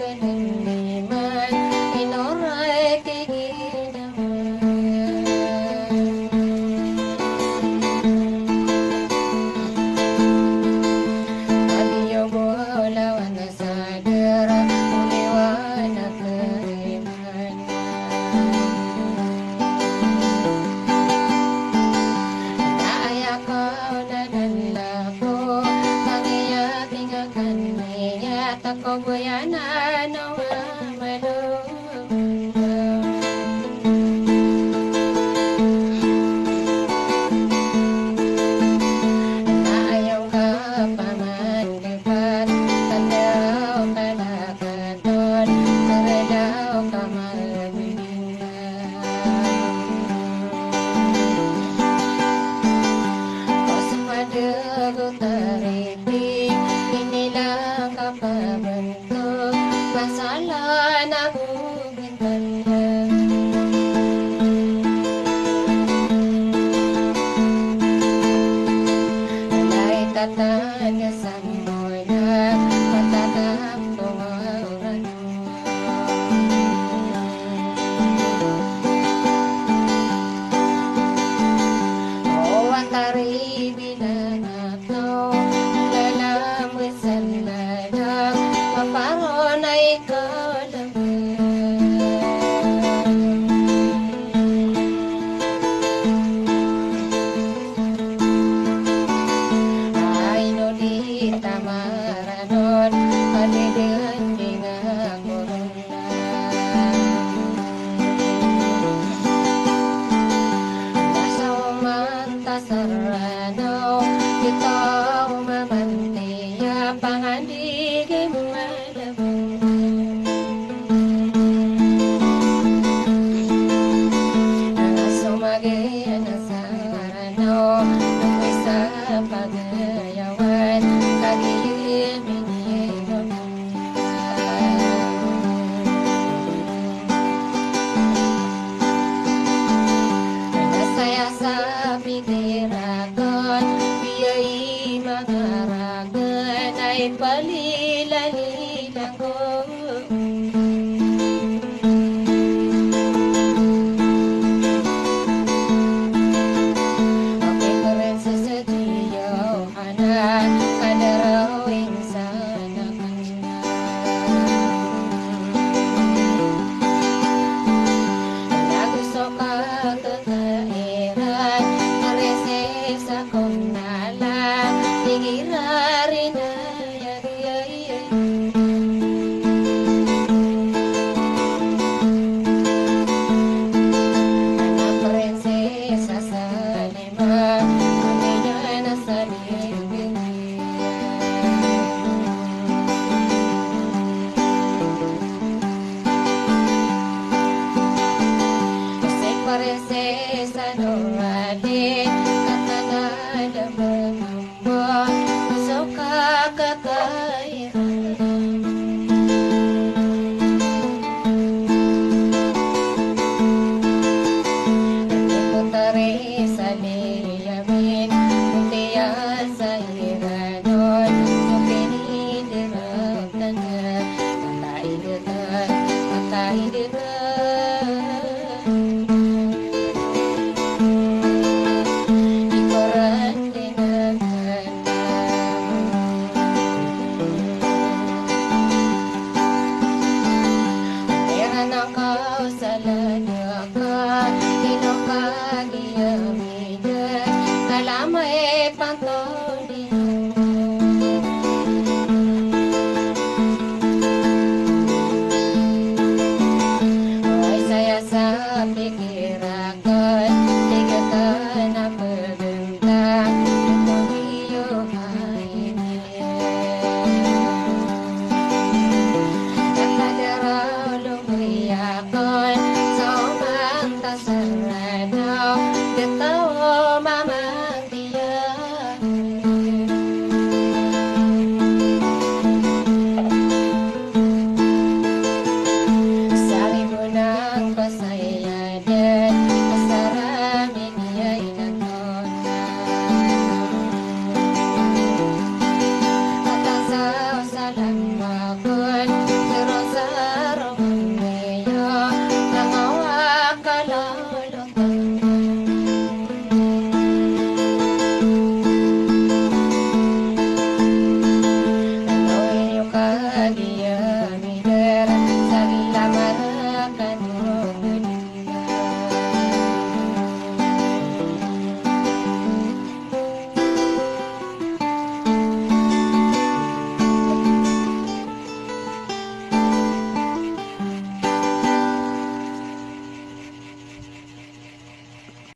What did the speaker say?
kenendiman inoray kiginaman adiyo bolawan na sadara uliwan na keriman naayak ko na nanlako pangiyating akan mayat ako guyanan no inilang kapabentuk masalah nabugin pandang alay tatan kasamoy na matatang tungaran o antari bilang ako paparon ay ikaw lang ay no di tamaranon palidihan di nga corona nasa umanta sarano ito umamantiya pangandigim pagayawan kagiyim ininom nasaya sa pitiragon biyay magaragan ay palilalilang ko prinsesa Nuradin katanada mengamba suka kekairan putari saliyamin mutian sairanon sukini diragtana mata iditan